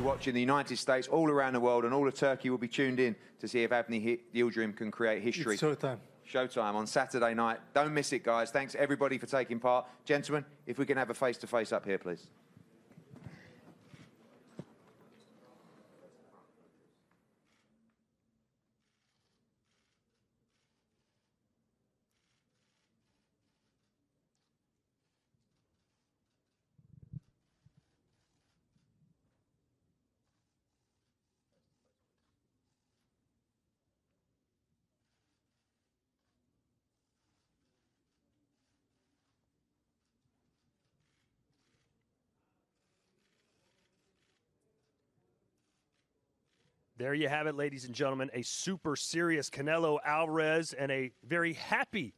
watching the United States, all around the world, and all of Turkey will be tuned in to see if AVNI Yildirim can create history. It's showtime. Showtime on Saturday night. Don't miss it, guys. Thanks, everybody, for taking part. Gentlemen, if we can have a face-to-face up here, please. There you have it, ladies and gentlemen. A super serious Canelo Alvarez and a very happy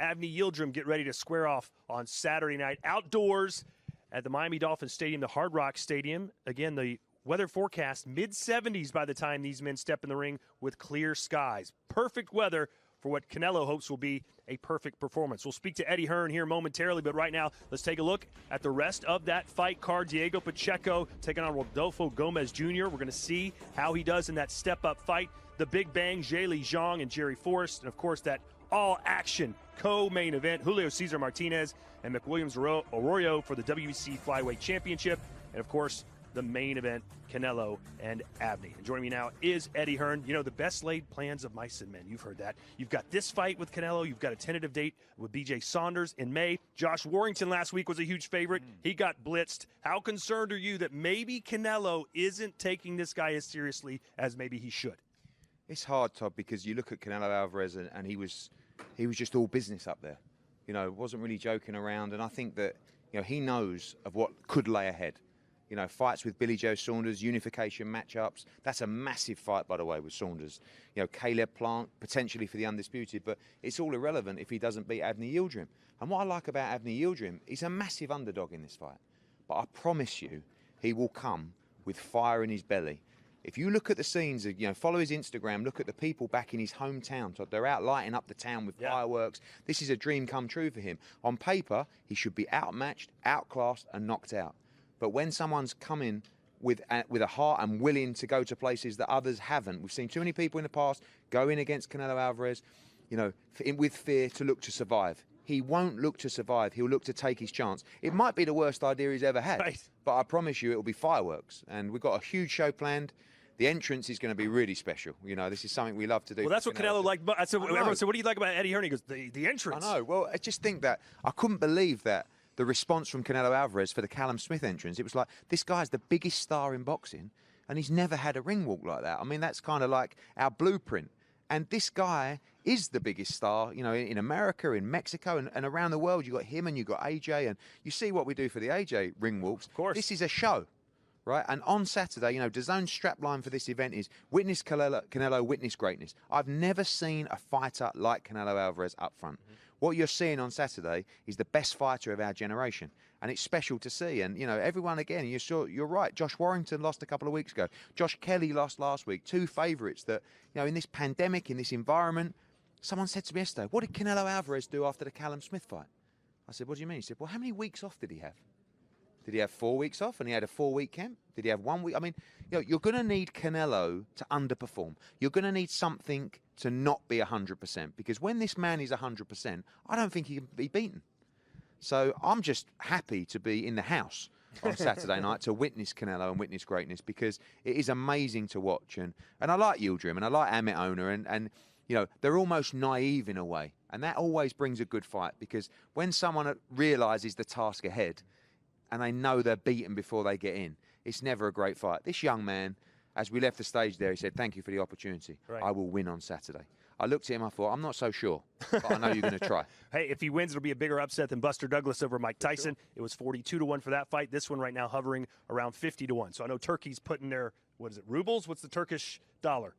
AVNI Yildirim get ready to square off on Saturday night outdoors at the Miami Dolphins Stadium, the Hard Rock Stadium. Again, the weather forecast, mid-70s by the time these men step in the ring with clear skies. Perfect weather for what Canelo hopes will be a perfect performance. We'll speak to Eddie Hearn here momentarily, but right now, let's take a look at the rest of that fight card. Diego Pacheco taking on Rodolfo Gomez Jr. We're going to see how he does in that step-up fight. The Big Bang, Zheli Zhang and Jerry Forrest, and of course that all-action co-main event, Julio Cesar Martinez and McWilliams Arroyo for the WBC Flyweight Championship, and of course, the main event, Canelo and AVNI. And joining me now is Eddie Hearn. You know, the best laid plans of mice and men. You've heard that. You've got this fight with Canelo. You've got a tentative date with B.J. Saunders in May. Josh Warrington last week was a huge favorite. He got blitzed. How concerned are you that maybe Canelo isn't taking this guy as seriously as maybe he should? It's hard, Todd, because you look at Canelo Alvarez and he was just all business up there. You know, wasn't really joking around. And I think that, you know, he knows of what could lay ahead. You know, fights with Billy Joe Saunders, unification matchups. That's a massive fight, by the way, with Saunders. You know, Caleb Plant, potentially for the undisputed, but it's all irrelevant if he doesn't beat AVNI Yildirim. And what I like about AVNI Yildirim, he's a massive underdog in this fight. But I promise you, he will come with fire in his belly. If you look at the scenes, you know, follow his Instagram, look at the people back in his hometown. So they're out lighting up the town with fireworks. This is a dream come true for him. On paper, he should be outmatched, outclassed, and knocked out. But when someone's coming with a heart and willing to go to places that others haven't, we've seen too many people in the past go in against Canelo Alvarez, you know, with fear to look to survive. He won't look to survive. He'll look to take his chance. It might be the worst idea he's ever had, but I promise you it will be fireworks. And we've got a huge show planned. The entrance is going to be really special. You know, this is something we love to do. Well, that's what Canelo liked. I said, everyone said, what do you like about Eddie Hearn? He goes, the entrance. I know. Well, I just think that I couldn't believe that the response from Canelo Alvarez for the Callum Smith entrance. It was like, this guy's the biggest star in boxing, and he's never had a ring walk like that. I mean, that's kind of like our blueprint. And this guy is the biggest star, you know, in America, in Mexico, and around the world. You got him and you got AJ, and you see what we do for the AJ ring walks. Of course. This is a show, right? And on Saturday, you know, DAZN's strapline for this event is witness Canelo, witness greatness. I've never seen a fighter like Canelo Alvarez up front. What you're seeing on Saturday is the best fighter of our generation, and it's special to see. And, you know, everyone, again, you're right. Josh Warrington lost a couple of weeks ago. Josh Kelly lost last week. Two favourites that, you know, in this pandemic, in this environment, someone said to me yesterday, what did Canelo Alvarez do after the Callum Smith fight? I said, what do you mean? He said, well, how many weeks off did he have? Did he have 4 weeks off and he had a 4-week camp? Did he have 1 week? I mean, you know, you're going to need Canelo to underperform. You're going to need something to not be 100%, because when this man is 100%, I don't think he can be beaten. So I'm just happy to be in the house on Saturday night to witness Canelo and witness greatness, because it is amazing to watch. And I like Yildirim and I like Amit Owner, and you know, they're almost naive in a way. And that always brings a good fight, because when someone realises the task ahead and they know they're beaten before they get in, it's never a great fight. This young man, as we left the stage there, he said, thank you for the opportunity. Right. I will win on Saturday. I looked at him, I thought, I'm not so sure, but I know you're going to try. Hey, if he wins, it'll be a bigger upset than Buster Douglas over Mike Tyson. Sure. It was 42-1 for that fight. This one right now hovering around 50-1. So I know Turkey's putting their, what is it, rubles? What's the Turkish dollar?